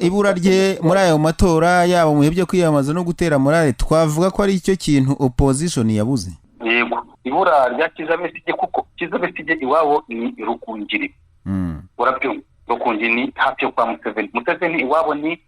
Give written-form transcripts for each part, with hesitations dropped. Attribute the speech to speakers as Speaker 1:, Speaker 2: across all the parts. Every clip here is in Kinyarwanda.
Speaker 1: ibura rye muri ayo matora yaba mu bihe byo kwiyamamaza no gutera morale twavuga ko ari icyo kintu opposition yabuze.
Speaker 2: Yego, ibura rya Kizza Besigye kuko Kizza Besigye iwabo ni Rukungiri. Urabyumva, Rukungiri ni hafi yo kwa Museveni iwabo ni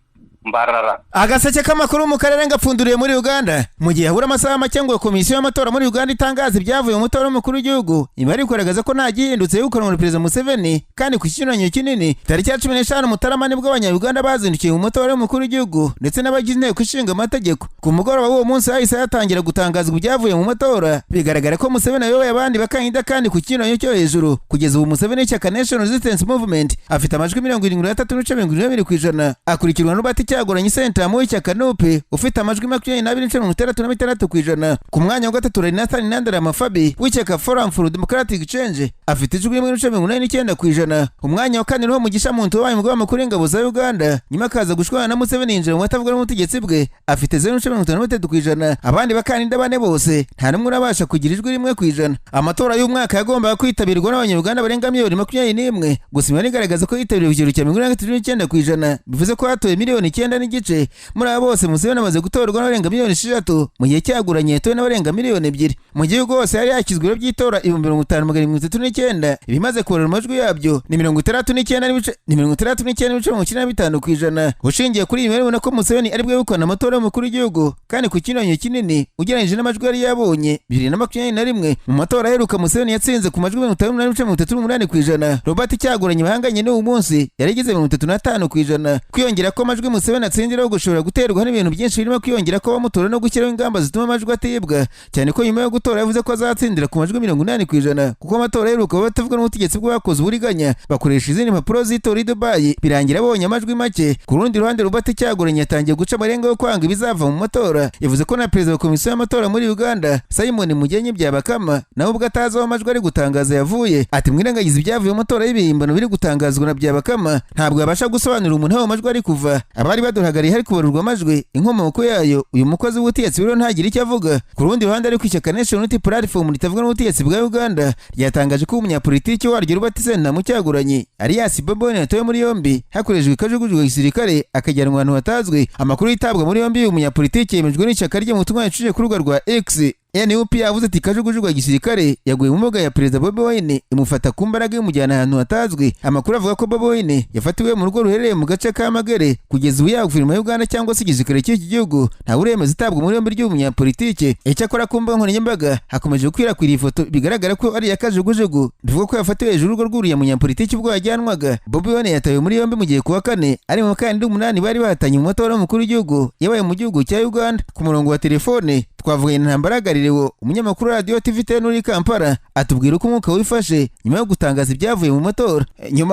Speaker 2: Mbarara.
Speaker 1: Agaseke k'amakuru mu karere ngapfunduriye muri Uganda mu gihe habura amasaha make ngo komisiyo y'amatora muri Uganda itangaza ibyavuye mu matora y'umukuru w'igihugu. Imibare igaragaza ko nta gihindutse y'ukanwa na Perezida Museveni kandi ku kinyuranyo kinini tariki ya 15 Mutarama nibwo abanya-Uganda bazindukiye mu matora y'umukuru w'igihugu ndetse n'abagize inteko ishinga amategeko. Ku mugoroba w'uwo munsi hahise hatangira gutangazwa ibyavuye mu matora bigaragara ko Museveni ayoboye abandi bakandida kandi ku kinyuranyo cyo hejuru. Kugeza ubu Museveni y'ishyaka National Resistance Movement afite amajwi 73.76% akurikirwa n'Ubati Kyagulanyi Ssentamu w'ishyaka NUP ufite amajwi 22.66%. Ku mwanya wa gatatu hari Nathan Nandala Fabi w'ishyaka Forum for Democratic Change afite ijwi 1.89%. Umwanya wa kane niho Mugisha Muntu wabaye umugaba mukuru w'ingabo za Uganda nyuma akaza gushwana na Museveni yinjira mu batavuga n'ubutegetsi bwe afite 0.53%. Abandi bakandida bane bose nta numwe urabasha kugira ijwi 1%. Amatora y'umwaka yagombaga kwitabirwa n'abanya-Uganda barenga 21,000 gusa imibare igaragaza ko yitabiriwe ikigero cya 39%, bivuze ko hatoye miliyoni 9 n'igice. Muri abo bose Museveni amaze gutorwa n'abarenga miliyoni 6 mu gihe Kyagulanyi yatowe n'abarenga miliyoni 2. Mu gihugu hose hari yakizwe ibiro by'itora 55,739 ibimaze kubarura amajwi yabyo ni 39.95%. Ushingiye kuri iyi mibare ko Museveni ari bwe yegukana amatora y'umukuru w'igihugu kandi ku kinyuranyo kinini ugereranyije n'amajwi yari yabonye 2021 mu matora aheruka Museveni yatsinze ku majwi 58.38%. Robert Kyagulanyi bahanganye n'uwo munsi yarigize 35%. Kwiyongera ko amajwi Museveni atsindiraho gushobora guterwa n'ibintu byinshi birimo kwiyongera ko bamutora no gushyiraho ingamba zituma amajwi atibwa, cyane ko nyuma yo gutora yavuze ko azatsindira ku majwi 80% kuko amatora aheruka batavuga n'ubutegetsi bw'abakoze uburiganya bakoresha izindi mpapuro z'itora i Dubai birangira abonye amajwi make. Ku rundi ruhande Robert Kyagulanyi yatangiye guca amarenga yo kwanga ibizava mu matora. Yavuze ko na perezida wa komisiyo y'amatora muri Uganda Simon Mugenyi Byabakama nawe ubwo atazi aho amajwi ari gutangaza yavuye. Ati mwirengagiza ibyavuye mu matora y'ibihimbano biri gutangazwa na Byabakama ntabwo yabasha gusobanurira umuntu aho amajwi ari kuva. Abari baduhagariye hari kubarurwa amajwi inkomoko yayo uyu mukozi w'ubutegetsi biro ntagira icyo avuga. Ku rundi ruhande ariko ishyaka National Unity Platform ritavuga n'ubutegetsi bwa Uganda ryatangaje ko umunyapolitiki waryo Robert Ssentamu Kyagulanyi Alias Bobi Wine yatowe muri yombi hakoreshejwe ikajugujugu gisirikare akajyanwa ahantu hatazwi. Amakuru yitabwa muri yombi uyu munyapolitiki yemejwe n'ishyaka rye mu butumwa yaciye ku rubuga rwa X. NUP yavuze ati kajugujugu gisirikare yaguye mu mbuga ya Perezida Bobi Wine imufata ku mbaraga y'umujyana ahantu hatazwi. Amakuru avuga ko Bobi Wine yafatiwe mu rugo ruherereye mu gace ka Magere. Kugeza ubu ya guverinoma y'Uganda cyangwa se igisirikare cy'iki gihugu nta uremeza itabwa muri yombi ry'umunyapolitike. Icyakora ku mbuga nkoranyambaga hakomeje gukwirakwira ifoto bigaragara ko ari ya kajugujugu bivuga ko yafatiwe hejuru y'urugo rw'uriya munyapolitiki ubwo yajyanwaga. Bobi Wine yatawe muri yombi mu gihe kuwa kane ari mu bakandida 8 bari bahatanye mu matora y'umukuru w'igihugu yabaye mu gihugu cya Uganda. Ku murongo wa telefone twavuganye na Ntambaragaririwe umunyamakuru wa Radio TV10 muri Kampala atubwira uko umwuka wifashe nyuma yo gutangaza ibyavuye mu matora.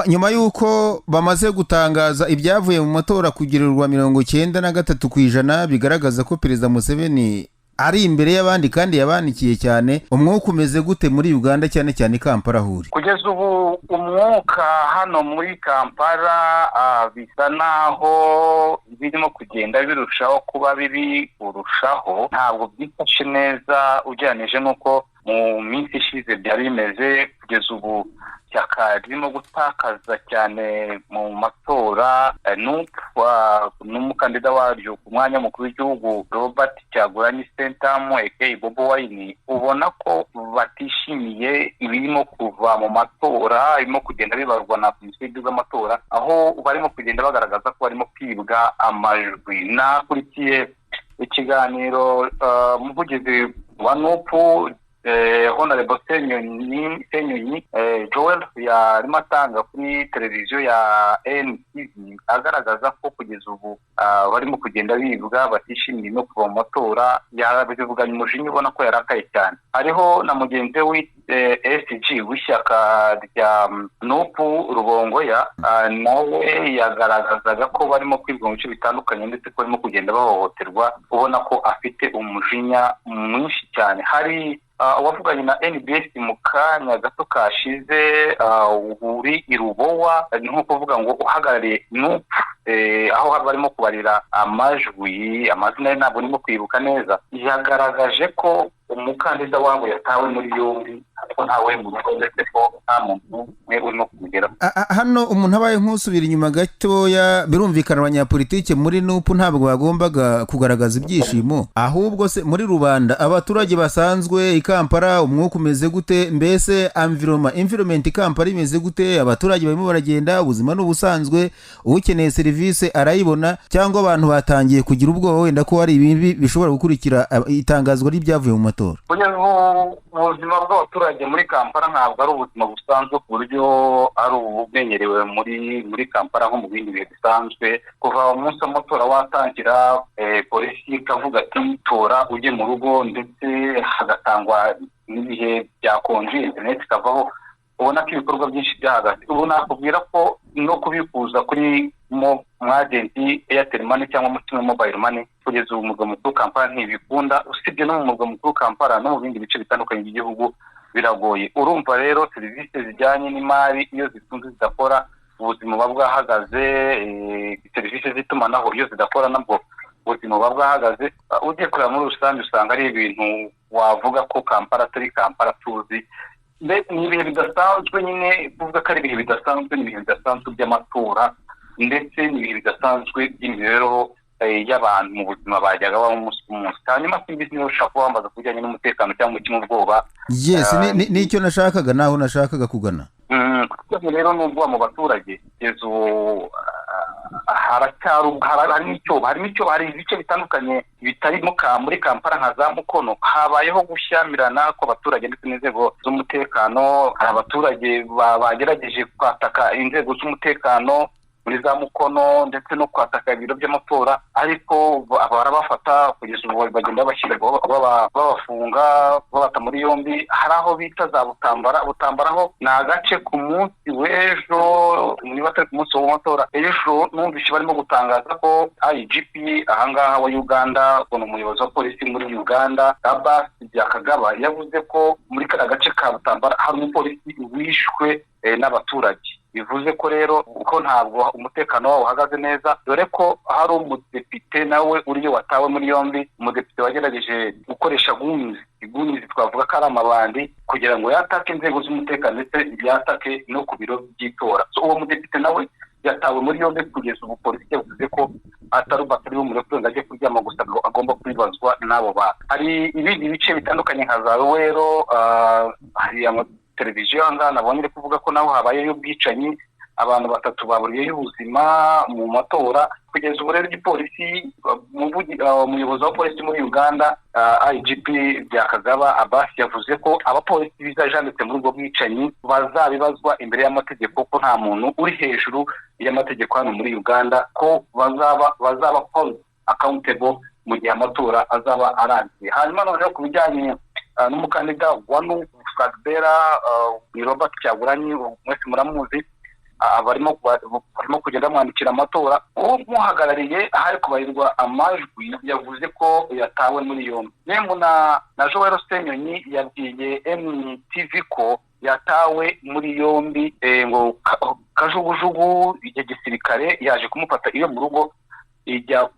Speaker 1: Nyuma yuko bamaze gutangaza ibyavuye mu matora kugirirwa 93% bigaragaza ko Perezida Museveni ari imbere y'abandi kandi yabanikiye cyane. Umwuka umeze gute muri Uganda cyane cyane Kampala huri?
Speaker 2: Kugeza ubu umwuka hano muri Kampala bisa naho birimo kugenda birushaho kuba bibi urushaho, ntabwo byifashe neza ugereranije n'uko mu minsi ishize byari bimeze. Kugeza ubu ishyaka ririmo gutakaza cyane mu matora. n'umukandida waryo ku mwanya mukuru w'igihugu Robert Kyagulanyi Ssentamu aka Bobi Wine ubona ko batishimiye ibirimo kuva mu matora, irimo kugenda bibarwa na komisiyo y'igihugu y'amatora, aho barimo kugenda bagaragaza ko barimo kwibwa amajwi. Nakurikiye ikiganiro umuvugizi wa NUP Honorable Senyonyi Joel yarimo atanga kuri televiziyo ya NTV agaragaza ko kugeza ubu barimo kugenda bibwa batishimiye no kuva mu matora. Yarabivuganye umujinya ubona ko yarakaye cyane. Hariho na mugenzi we SG w'ishyaka rya NUP Rubongoya nawe yagaragazaga ko barimo kwibwa mu bice bitandukanye ndetse ko barimo kugenda bahohoterwa, ubona ko afite umujinya mwinshi cyane. Hari wavuganye na NBS mu kanya gato kashize uri irubowa nko kuvuga ngo uhagarariye NUP aho barimo kubarira amajwi, amazina ye ntabwo nimo kwibuka neza, yagaragaje ko umukandida wabo yatawe muri yombi ariko ntawe mu rugo ndetse ko nta muntu umwe urimo kumugeraho.
Speaker 1: Hano umuntu abaye nk'usubira inyuma gatoya, birumvikana abanyapolitike muri nupu ntabwo bagombaga kugaragaza ibyishimo, ahubwo se muri rubanda abaturage basanzwe i Kampala umwuka umeze gute? Mbese environment i Kampala imeze gute? Abaturage barimo baragenda, ubuzima n'ubusanzwe, ukeneye serivisi arayibona, cyangwa abantu batangiye kugira ubwoba wenda ko hari ibintu bishobora gukurikira itangazwa ry'ibyavuye mu matora?
Speaker 2: Ubuzima bw'abaturage muri Kampala ntabwo ari ubuzima busanzwe ku buryo ari ubumenyerewe muri Kampala nko mu bindi bihe bisanzwe. Kuva umunsi w'amatora watangira, polisi ikavuga ati tora ujye mu rugo, ndetse hagatangwa n'ibihe byakonje internet ikavaho, ubona ko ibikorwa byinshi byahagaze. Ubu nakubwira ko no kubikuza kuri mwagenti Airtel Money cyangwa Mutima Mobile Money kugeza ubu murwa mukuru Kampala ntibikunda, usibye no mu murwa mukuru Kampala no mu bindi bice bitandukanye by'igihugu biragoye. Urumva rero serivisi zijyanye n'imari iyo zifunze zidakora, ubuzima buba bwahagaze. Serivisi z'itumanaho iyo zidakora nabwo ubuzima buba bwahagaze. Ugiye kureba muri rusange usanga ari ibintu wavuga ko Kampala atari Kampala tuzi. Ni ibihe bidasanzwe, nyine kuvuga ko ari ibihe bidasanzwe, ni ibihe bidasanzwe by'amatora, ndetse ni ibihe bidasanzwe by'imibereho y'abantu mu buzima bajyaga baho umunsi ku munsi. Hanyuma simbizi niba ushaka kuba wambaza ku bijyanye n'umutekano cyangwa ubwoba.
Speaker 1: Yes, nicyo nashakaga, naho nashakaga kugana.
Speaker 2: Kuko rero n'ubwoba mu baturage kugeza ubu hari ibice bitandukanye bitarimo muri Kampala nka za Mukono habayeho gushyamirana kw'abaturage ndetse n'inzego z'umutekano. Hari abaturage bagerageje kwataka inzego z'umutekano muri za Mukono ndetse no kwataka ibiro by'amatora, ariko barabafata kugeza ubu bagenda bashyirwa babafunga babata muri yombi. Hari aho bita za Butambaraho ni agace ku munsi w'ejo, niba atari ku munsi w'amatora, ejo numvise barimo gutangaza ko IGP ahangaha wa Uganda, uno umuyobozi wa polisi muri Uganda Abbas Byakagaba yavuze ko muri kara gace ka Butambara hari umupolisi wishwe n'abaturage. Bivuze ko rero uko ntabwo umutekano wawo uhagaze neza, dore ko hari umudepite nawe uriyo watawe muri yombi. Umudepite wagerageje gukoresha gunizi twavuga ko ari amabandi kugira ngo yatake inzego z'umutekano ndetse yatake no ku biro by'itora. Uwo mudepite nawe yatawe muri yombi kugeza ubu polisi yavuze ko atari bumurekuye ngo ajye kuryama gusa agomba kwibazwa n'abo bantu. Hari ibindi bice bitandukanye nka za Rwero, hari televiziyo ngaha nabonye iri kuvuga ko naho habayeyo ubwicanyi, abantu 3 baburiyeyo ubuzima mu matora. Kugeza ubu rero igipolisi, umuyobozi wa polisi muri Uganda IGP Byakagaba Abbas yavuze ko abapolisi bizajanditse muri ubwo bwicanyi bazabibazwa imbere y'amategeko, ko nta muntu uri hejuru y'amategeko hano muri Uganda, ko bazaba accountable mu gihe amatora azaba arangiye. Hanyuma noneho ku bijyanye n'umukandida wa Fadbera Robert Kyagulanyi, mwese muramuzi, barimo kugenda bamwandikira amatora. Umuhagarariye ahari kubarirwa amajwi yavuze ko yatawe muri yombi. Nemwe na Joel Senyonyi yabwiye MTV ko yatawe muri yombi, ngo kajugujugu igisirikare yaje kumufata iyo mu rugo ijya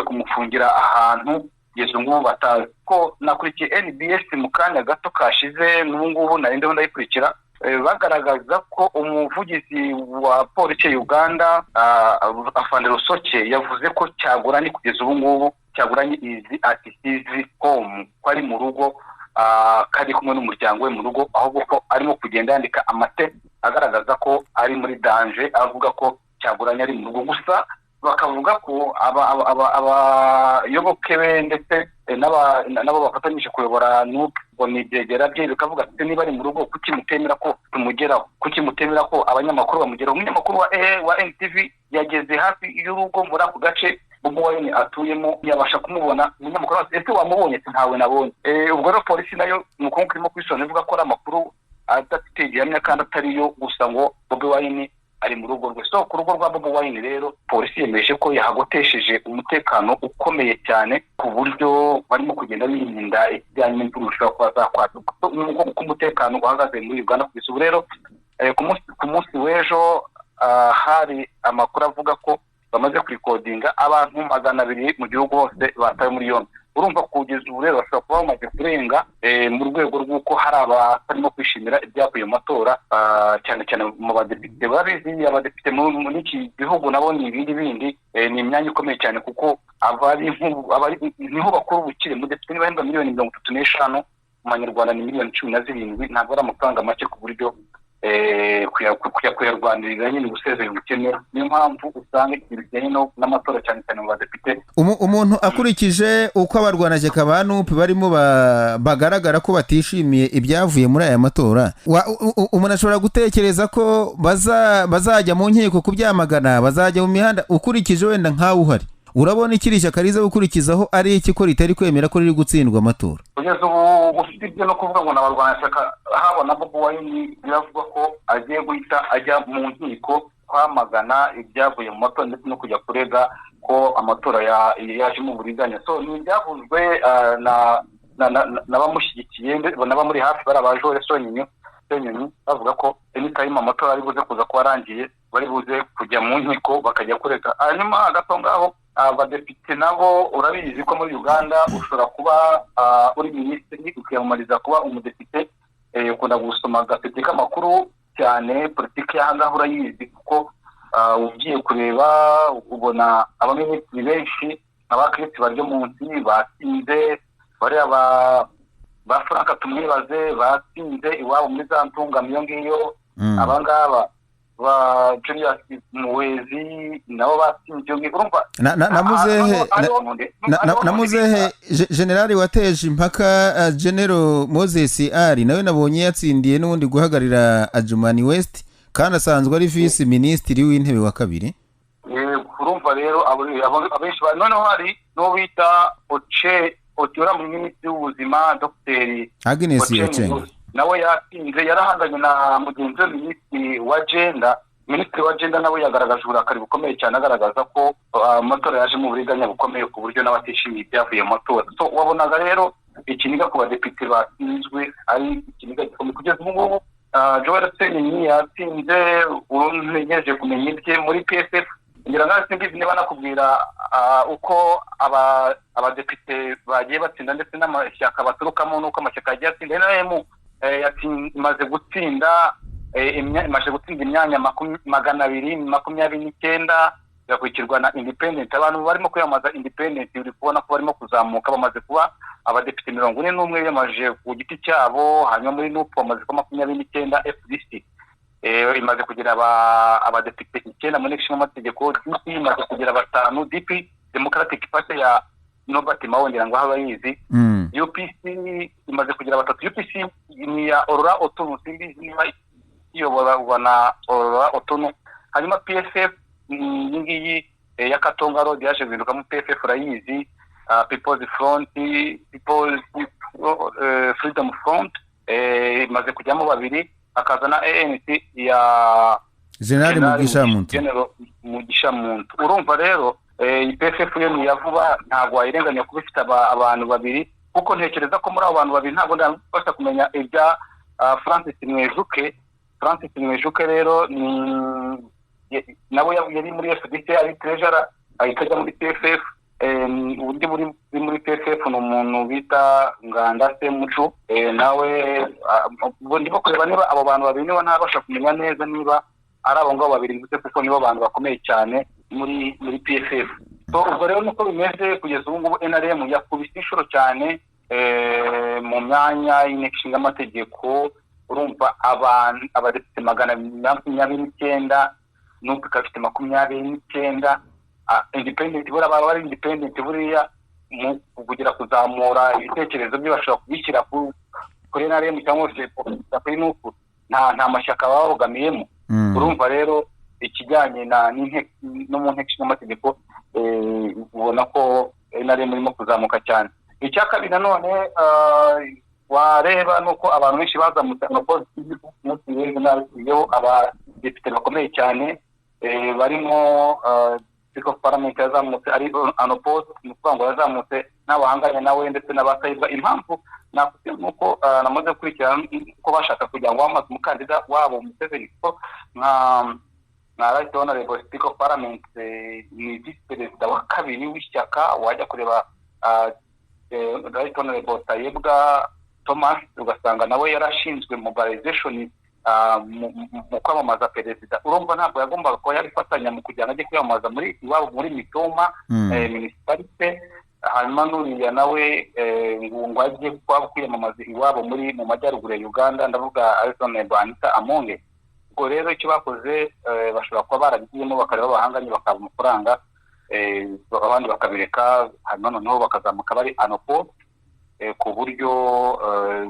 Speaker 2: kumufungira ahantu yezo ngubu batazi. Ko nakurikiye NBS mu kanya gato kashize, n'ubu ngubu narindeho ndayikurikira, bagaragaza ko umuvugizi wa polisi ya Uganda Afande Rusoke yavuze ko Kyagulanyi kugeza ubu ngubu Kyagulanyi izi home, ko ari mu rugo, kari kumwe n'umuryango we mu rugo, ahubwo ko arimo kugenda yandika amate agaragaza ko ari muri danger, avuga ko Kyagulanyi ari mu rugo. Gusa bakavuga ko abayoboke be ndetse nabo bafatanyije kuyobora n'ubwo n'ibyegera bye, bikavuga ati niba ari mu rugo kuki mutemera ko tumugeraho, kuki mutemera ko abanyamakuru bamugeraho. Umunyamakuru wa NTV yageze hafi y'urugo muri ako gace Bobi Wine atuyemo, yabasha kumubona. Umunyamakuru ese wamubonye? Ntawe nabonye. Ubwo rero polisi nayo nuko irimo kwisona ivuga ko ari amakuru adafite gihamya kandi atariyo, gusa ngo Bobi Wine ari mu rugo rwe. So ku rugo rwa Bobi Wine rero polisi yemeje ko yahagotesheje umutekano ukomeye cyane, ku buryo barimo kugenda birinda ikijyanye n'imvururu kwa zakwaduka. Nuko umutekano uhagaze muri Uganda kugeza ubu rero. Ku munsi w'ejo hari amakuru avuga ko bamaze kurikodinga abantu 200 mu gihugu hose batawe muri yombi. urumva kugeza ubu rero bashobora kuba bamaze kurenga mu rwego rw'uko hari abatarimo kwishimira ibyavuye mu matora, cyane cyane mu badepite. Babizi abadepite muri iki gihugu nabo ni ibindi ni imyanya ikomeye cyane, kuko niho bakora ubukire. Umudepite niba ahembwa miliyoni 35 mu manyarwanda ni miliyoni 17, ntabwo ari amafaranga make ku buryo kuyarwanirira nyine gusezera ubukene. Niyo mpamvu usanga ikintu kijyanye n'amatora cyane cyane mu badepite,
Speaker 1: umuntu akurikije uko abarwanashyaka ba NUP barimo bagaragara ko batishimiye ibyavuye muri aya matora, umuntu ashobora gutekereza ko bazajya mu nkiko kubyamagana, bazajya mu mihanda. Ukurikije wenda nkawe uhari, urabona ikiri ishyaka riza gukurikizaho ari iki ko ritari kwemera ko riri gutsindwa amatora?
Speaker 2: Kugeza ubu ufite ibyo no kuvuga ngo n'abarwanashyaka habona Bobi Wine biravuga ko agiye guhita ajya mu nkiko kwamagana ibyavuye mu matora ndetse no kujya kurega ko amatora yaje mu buriganya. So ni ibyavuzwe n'abamushyigikiye n'abamuri hafi bari abajore Sonyinyo bavuga ko anytime amatora ari buze kuza kuba arangiye bari buze kujya mu nkiko bakajya kurega. Hanyuma hagati ngaho abadepite nabo urabizi ko muri Uganda ushobora kuba uri minisitiri ukiyamamariza kuba umudepite, ukunda gusoma agaseke k'amakuru cyane. Politiki y'ahangaha urayizi kuko ugiye kureba ubona abaminisitiri benshi abakirisi baryo munsi batsinze, bariya ba Frank Tumwibaze batsinze iwabo muri za Ntungamo iyo ngiyo, abangaba ba Julius Muwezi nabo batsinze. Urumva
Speaker 1: na muzehe generali wateje impaka General Moses Ali nawe nabonye yatsindiye n'ubundi guhagarira Adjumani West, kandi asanzwe ari vice ministiri w'intebe wa kabiri.
Speaker 2: Urumva rero abenshi noneho hari no bita Otiora mu minisitiri w'ubuzima Dr.
Speaker 1: Agnes Ochieng
Speaker 2: nawe yatsinze, yarahanganye na mugenzi we minisitiri wa gender nawe yagaragaje uburakari bukomeye cyane, agaragaza ko amatora yaje mu buriganya bukomeye ku buryo n'abatishimiye ibyavuye mu matora. So wabonaga rero ikiniga ku badepite batsinzwe ari ikiniga gikomeye. Kugeza ubu ngubu Joel Seni yatsinze, ntegereje kumenya ibye muri PSF. ngira ngo simbizi niba nakubwira uko abadepite bagiye batsinda ndetse n'amashyaka baturukamo n'uko amashyaka yagiye atsinda. NRM imaze gutsinda imyanya 229 yakurikirwa na independent. Abantu barimo kwiyamaza independent uri kubona ko barimo kuzamuka, bamaze kuba abadepite 41 yamaje ku giti cyabo. Hanyuma muri NUP bamaze kuba 29, FDC imaze kugira abadepite 9 mu nteko y'amategeko, DP imaze kugira 5, DP Democratic Party ya Nobati Mawongira ngo abayizi, UPC imaze kugira 3, UPC ni ya Aurora Otono, simbizi niba iyobora ubona Aurora Otono. Hanyuma PSF ngiyi ya Katonga Road yaje guhinduka mu PSF urayizi, People's Front, People's Freedom Front imaze kujyamo 2, akazana ANC ya
Speaker 1: General
Speaker 2: Mugisha Muntu. Urumva rero PSF yo ni yavuba ntago ayirenganya kuba ifite abantu 2, kuko ntekereza ko muri abo bantu 2 ntago ndabasha kumenya ibya Francis Mwejuke rero nawe yari muri FDC ari treasurer ayikajya muri PSF. Undi muri PSF ni umuntu bita Nganda Semucu, nawe ndimo kureba niba abo bantu 2 niba ntabasha kumenya neza niba ari abo ngabo 2 ndetse kuko nibo bantu bakomeye cyane muri PSF. So ubwo rero nuko bimeze kugeza ubu ngubu NRM yakubise inshuro cyane mu myanya y'inteko y'amategeko. Urumva abadepite 29 n'ubwo kafite 29, independent bari independent buriya mu kugira kuzamura ibitekerezo byo bashobora kubishyira kuri NRM cyangwa se kuri NUP, nta mashyaka babogamiyemo. Urumva rero ikijyanye no mu nteko y'amategeko ubona ko NRM irimo kuzamuka cyane. Icya kabiri nanone wareba nuko abantu benshi bazamutse n'abaposiyo abadepite bakomeye cyane barimo Speaker of Parliament yazamutse ari Anopos Mufango yazamutse n'abahanganye nawe ndetse n'abasayibwa. Impamvu nakubwiye nuko namaze gukurikirana ko bashaka kugira ngo bamaze umukandida wabo Museveni ko nka Right Honorable Speaker of Parliament ni vice president wa kabiri w'ishyaka wajya kureba Right Honorable Tayebwa Thomas ugasanga nawe yarashinzwe mobilization mu kwamamaza perezida. Urumva ntabwo yagombaga ko yarifatanya mu kujyana ajye kwiyamamaza muri iwabo muri Mitoma municipality, hanyuma n'uriya nawe ngo ajye kwiyamamaza iwabo muri mu majyaruguru ya Uganda, ndavuga Alison Banita Amonge. Ubwo rero icyo bakoze bashobora kuba barabigiyemo bakareba abahanganye bakaba amafaranga abandi bakabireka, hanyuma noneho bakazamuka bari anopo ku buryo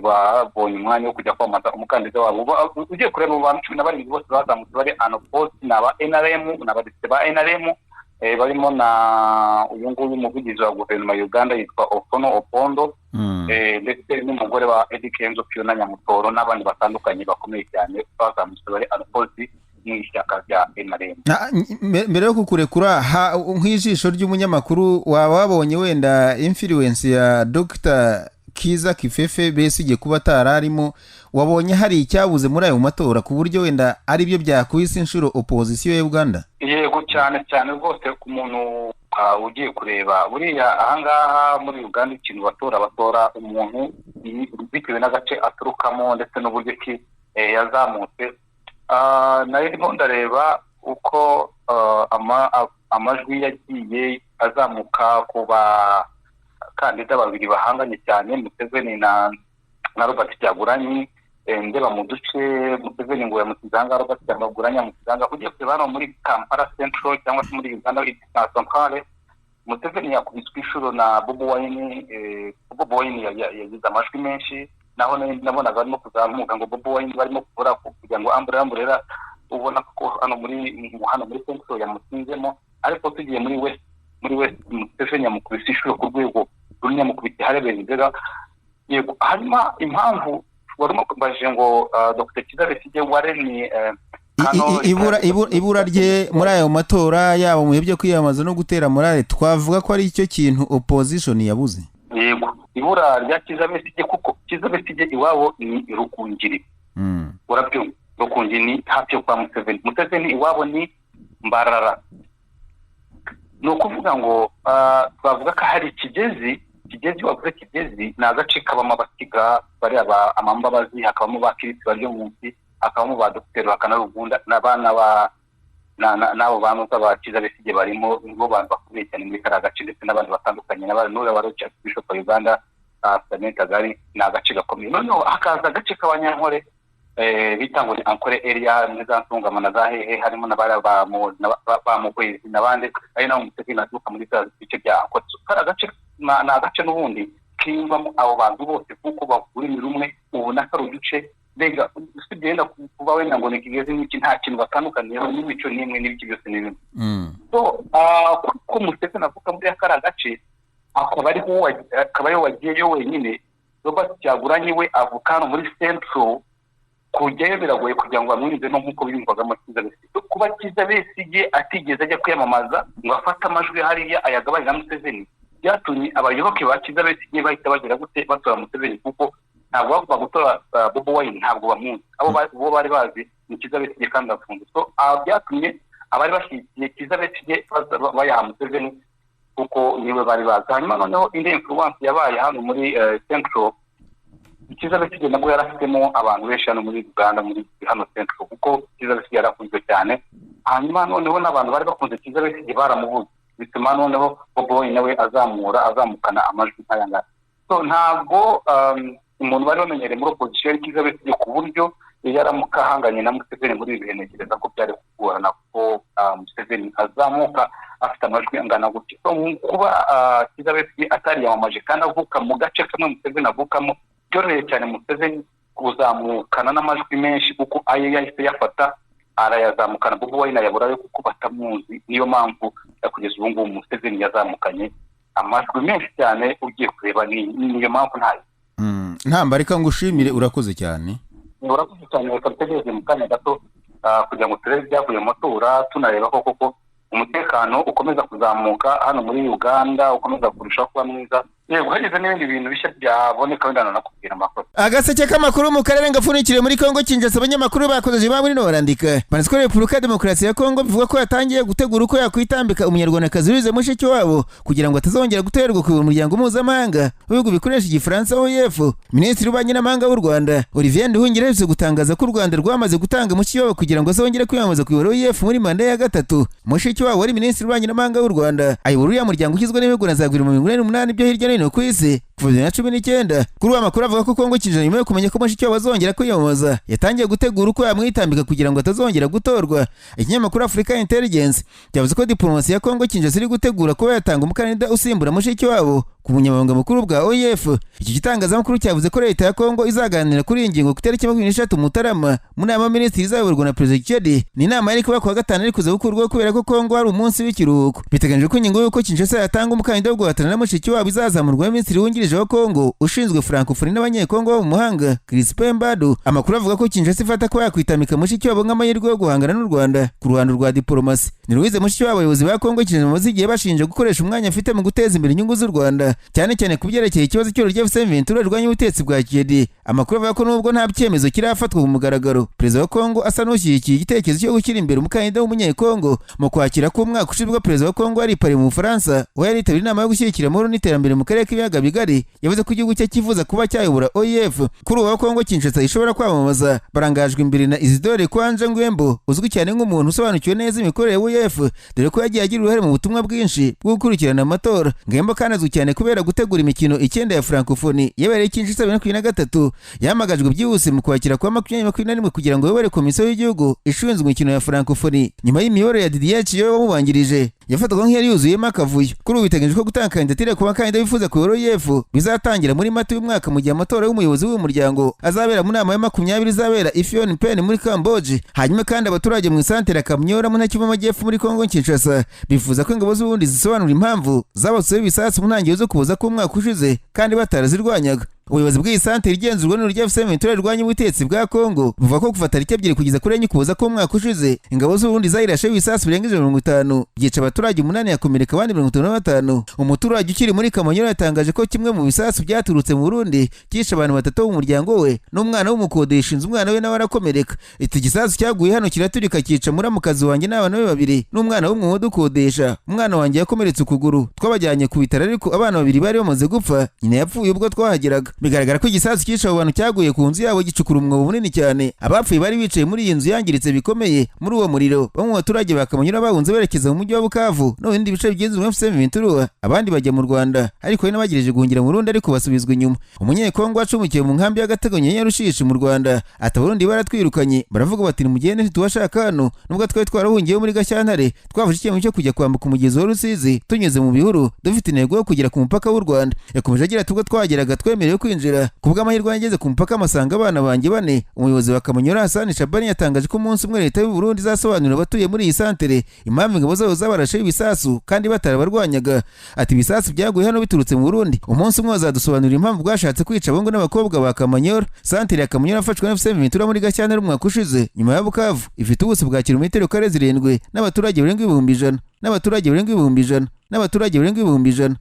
Speaker 2: babonye umwanya wo kujya kwamamaza umukandida wabo. Ugiye kureba mu bantu 17 bose bazamutse bari anopo n'aba NRM n'abadepite ba NRM, barimo na uyu nguyu umuvugizi wa guverinoma ya Uganda yitwa Ofono Opondo, ndetse n'umugore wa Eddie Kenzo Fiona Nyamutoro n'abandi batandukanye bakomeye cyane bazamutse bari anopozi n'ishyaka rya NRM.
Speaker 1: Mbere yo kukurekura nk'ijisho ry'umunyamakuru wabonye wenda influence ya Dr. Kiza Kifefe Besigye kuba tararimo, wabonye hari icyabuze muri ayo matora ku buryo wenda ari byo byakwise inshuro opposition ya Uganda?
Speaker 2: Yego cyane cyane rwose ku muntu ugiye kureba buriya ahangaha muri Uganda ikintu batora umuntu bitewe n'agace aturukamo ndetse n'uburyo ki yazamutse. Nayo ndimo ndareba uko amajwi yagiye azamuka ku bakandida babiri bahanganye cyane, Museveni na Robert Kyagulanyi. Ndeba mu duce Museveni ngo yamutizanga Robert Kyagulanyi amutizanga kugiye kureba muri Kampala Central cyangwa se muri Uganda Centrale. Museveni yakubiswe inshuro na Bobi Wine yagize amajwi menshi, naho nabonaga barimo kuzamuka ngo Bobi Wine barimo kuvura kugira ngo amburera ubona ko hano muri Central yamutsinzemo. Ariko tugiye muri West Museveni yamukubise inshuro ku rwego runini, mukubite harebera inzira. Yego, hanyuma impamvu warimo kubaje ngo Dr. Kiza Besigye wareni
Speaker 1: ibura rye muri ayo matora yaba mu byo kwiyamamaza no gutera morale, twavuga ko ari icyo kintu opposition yabuze.
Speaker 2: Yego, ibura rya Kiza Besigye kuko Kiza Besigye iwabo ni Rukungiri. Urabyumva, Rukungiri ni hafi yo kwa Museveni. Museveni iwabo ni Mbarara. No kuvuga ngo twavuga ko hari Kigezi wavuze Kigezi ni agace kabamo abasiga bari amambabazi, hakabamo bakirisi bari munsi, hakabamo ba Dr. Bakanarugunda n'abana n'abo bantu ba Kiza Besigye barimo, ngo bantu bakomeye cyane muri kara gace ndetse n'abandi batandukanye n'abandi n'ura wa Bishop wa Uganda Samantha Gari ni agace gakomeye. Noneho hakaza agace k'abanyankore bitangwa ankore area neza nsungama za hehe, harimo n'abari ba Mukwezi n'abandi ari naho Museveni atuka muri za bice bya Ankore. Kara agace na agace n'ubundi kingwamo abo bantu bose kuko bakuri ni rumwe ubona ko uduce bega usibye kuba wenda ngo nikigeze n'iki nta kintu batandukanye n'imico n'imwe n'ibiki byose n'ibindi. So ko Museveni avuka muri akara gace akaba ari wagiyeyo wenyine. Robert Kyagulanyi we avukana muri Central, kujyayo biragoye kugira ngo amwinze no nkuko bimvaga mu Kiza Besigye. Kuba Kiza Besigye atigeze ajya kwiyamamaza ngo afate amajwi hariya ayagabanye na Museveni byatumye abayoboke ba Kiza Besigye bahita bagira gute batora Museveni, kuko ntabwo bagomba gutora Bobi Wine, ntabwo bamuzi. Abo bari bazi ni Kiza Besigye kandi afunze. So byatumye abari bashyigikiye Kiza Besigye bayaha Museveni kuko niwe bari bazi. Hanyuma noneho indi influence yabaye hano muri Central, Kiza Besigye nabwo yarafitemo abantu benshi hano muri Uganda muri hano Central kuko Kiza Besigye yarakunzwe cyane. Hanyuma noneho n'abantu bari bakunze Kiza Besigye baramubuze, bituma noneho Bobi Wine nawe azamukana amajwi nk'ayangana. So ntabwo umuntu bari bamenyereye muri opposition Kiza Besigye ku buryo yaramuka ahanganye na Museveni muri ibi bihe, ntekereza ko byari kugorana kuko Museveni azamuka afite amajwi angana gutya. So kuba Kiza Besigye atariyamamaje kandi avuka mu gace kamwe Museveni avukamo, byoroheye cyane Museveni kuzamukana n'amajwi menshi kuko ayo yahise yafata arayazamukana. Bobi Wine ayaburayo kuko batamuzi, niyo mpamvu kugeza ubu ngubu Museveni yazamukanye amajwi menshi cyane. Ugiye kureba niyo mpamvu ntayo.
Speaker 1: Ntambarika ngushimire, urakoze cyane.
Speaker 2: Urakoze cyane, reka tutegereze mu kanya gato kugira ngo turebe ibyavuye mu matora, tunareba koko umutekano ukomeza kuzamuka hano muri Uganda, ukomeza kurushaho kuba mwiza. yego hagize n'ibindi bintu bishya byaboneka wenda nanakubwira amakuru.
Speaker 1: Agaseke k'amakuru mu karere ngafunikire muri Kongo Kinshasa, abanyamakuru bakoze muri no barandika Banasiko Repubulika ya Demokarasi ya Kongo bivuga ko yatangiye gutegura uko yakwitambika umunyarwandakazi Louise Mushikiwabo kugira ngo atazongera guterwa ku muryango mpuzamahanga w'ibihugu bikoresha igifaransa OIF. Minisitiri w'Ububanyi n'Amahanga w'u Rwanda Olivier Nduhungira yavuze gutangaza ko u Rwanda rwamaze gutanga Mushikiwabo kugira ngo azongere kwiyamamaza kuyobora OIF muri manda ya gatatu. Mushikiwabo wari Minisitiri w'Ububanyi n'Amahanga w'u Rwanda ayobora uriya muryango ugizwe n'ibihugu na za 48 byo hirya no hino ku isi kuva 2019. Kuri uwo makuru avuga ko Kongo Kinshasa nyuma yo kumenya ko Mushikiwabo azongera kwiyamamaza yatangiye gutegura uko yamwitambika kugira ngo atazongera gutorwa. Ikinyamakuru Africa Intelligence cyavuze ko diplomasi ya Kongo Kinshasa iri gutegura kuba yatanga umukandida usimbura Mushikiwabo ku bunyamabanga mukuru bwa OIF. Iki gitangazamakuru cyavuze ko leta ya Kongo izaganira kuri iyi ngingo ku itariki 23 Mutarama mu nama y'Aminisitiri izayoborwa na Perezida Tshisekedi. Ni inama yari kuba kuwa gatanu ariko gukurwaho kubera ko Kongo hari umunsi w'ikiruhuko. Biteganyijwe ko ingingo y'uko Kinshasa yatanga umukandida wo guhatana na Mushikiwabo izazamurwa Minisitiri wungirije wa Kongo ushinzwe Francophonie n'abanyekongo bo mu mahanga Crispin Mbadu. Amakuru avuga ko Kinshasa ifata ko yakwitamika Mushikiwabo nk'amahirwe yo guhangana n'u Rwanda ku ruhando rwa diplomasi. Ni Louise Mushikiwabo abayobozi ba Kongo Kinshasa bamaze igihe bashinja gukoresha umwanya afite mu guteza imbere inyungu z'u Rwanda cyane cyane ku byerekeye ikibazo cy'uburyo Ventura rwanya ubutegetsi bwa Tshisekedi. Amakuru avuga ko nubwo nta cyemezo kirafatwa ku mugaragaro, Perezida wa Kongo asa n'ushyigikiye igitekerezo cyo gushyira imbere umukandida w'umunyekongo. Mu kwakira ko umwaka ushize Perezida wa Kongo yari pari mu Bufaransa aho yari yitabiriye inama yo gushyigikira amahoro n'iterambere mu karere k'ibiyaga bigari, yavuze ko igihugu cye kifuza kuba cyayobora OIF. Kuri ubu Kongo Kinshasa ishobora kwamamaza barangajwe imbere na Isidore Kwanja Ngwembo uzwi cyane nk'umuntu usobanukiwe neza imikorere ya OIF, dore ko yagiye agira uruhare mu butumwa bwinshi bwo gukurikirana amatora. Ngwembo kandi azwi cyane kubera gutegura imikino 9 ya Francophonie yabereye Kinshasa 2023. Yamagajwe byihuse mu kwakira kwa 2021 kugira ngo yobore komisiyo y'igihugu ishinzwe imikino ya Francophonie nyuma y'imiyoborere ya Didier Chiyo wamubangirije yafatwaga nk'iyari yuzuyemo akavuyo. Kuri ubu biteganyijwe ko gutanga kandidatire ku bakandida bifuza kuyobora OIF bizatangira muri Mata y'umwaka mu gihe amatora y'umuyobozi w'uyu muryango azabera mu nama ya 20 izabera Phnom Penh muri Cambodia. Hanyuma kandi abaturage mu isantere Kamnyora mu ntara y'Amajyepfo muri Kongo Kinshasa bifuza ko ingabo z'ubundi zisobanura impamvu zabatsuye ibisasu mu ntangiriro zo kubuza ko umwaka ushize kandi batarazirwanyaga. Ubuyobozi bw'iyi santere igenzurwa n'urya Ventura rwanya ubutegetsi bwa Kongo buvuga ko kuva tariki 2 kugeza kuri 4 kubuza ko umwaka ushize ingabo z'ubundi zayirashe ibisasu birenga 50 byica abaturage 8 yakomereka abandi 55. Umuturage ukiri muri Kamanyora yatangaje ko kimwe mu bisasu byaturutse mu Burundi cyishe abantu 3 mu muryango we n'umwana w'umukodesha inzu, umwana we nawe arakomereka. Iki gisasu cyaguye hano kiraturika cyica muramukazi wanjye n'abana be 2 n'umwana w'umwe dukodesha. Umwana wanjye yakomeretse ukuguru, twabajyanye ku bitaro ariko abana 2 bari bamaze gupfa, nyina yapfuye ubwo twahageraga. Bigaragara ko igisasu cyishe abo bantu cyaguye ku nzu yabo gicukura umwobo munini cyane. Abapfuye bari bicaye muri iyi nzu yangiritse bikomeye muri uwo muriro. Bamwe mu baturage bakamanyura bahunze berekeza mu mujyi wa Bukavu no bindi bice bigenzurwa na Ventura, abandi bajya mu Rwanda ariko hari n'abagireje guhungira mu Burundi ariko basubizwa inyuma. Umunyekongo wacumukiye mu nkambi y'agateganyo ya Nyarushishi mu Rwanda ati Burundi baratwirukanye, baravuga bati nimugende ntitubashaka hano. Nubwo twari twarahungiye muri Gashyantare twafashe icyemezo cyo kujya kwambuka umugezi wa Rusizi tunyuze mu bihuru dufite intego yo kugera ku mupaka w'u Rwanda. Yakomeje agira ati ubwo twageraga twemerewe kwinjira kubwa amahirwe yageze ku mupaka amasanga abana banjye 4. Umuyobozi wa Kamanyora Hassan Shabani yatangaje ko umunsi umwe leta y'u Burundi izasobanurira abatuye muri iyi santere impamvu ingabo zabo zabarashe ibisasu kandi batarabarwanyaga. Ati ibisasu byaguye hano biturutse mu Burundi, umunsi umwe bazadusobanurira impamvu bwashatse kwica abahungu n'abakobwa ba Kamanyora. Santere ya Kamanyora yafashwe na Ventura muri Gashyantare umwaka ushize nyuma ya Bukavu, ifite ubuso bwa kilometero kare 7 n'abaturage barenga 100,000 n'abaturage barenga 100,000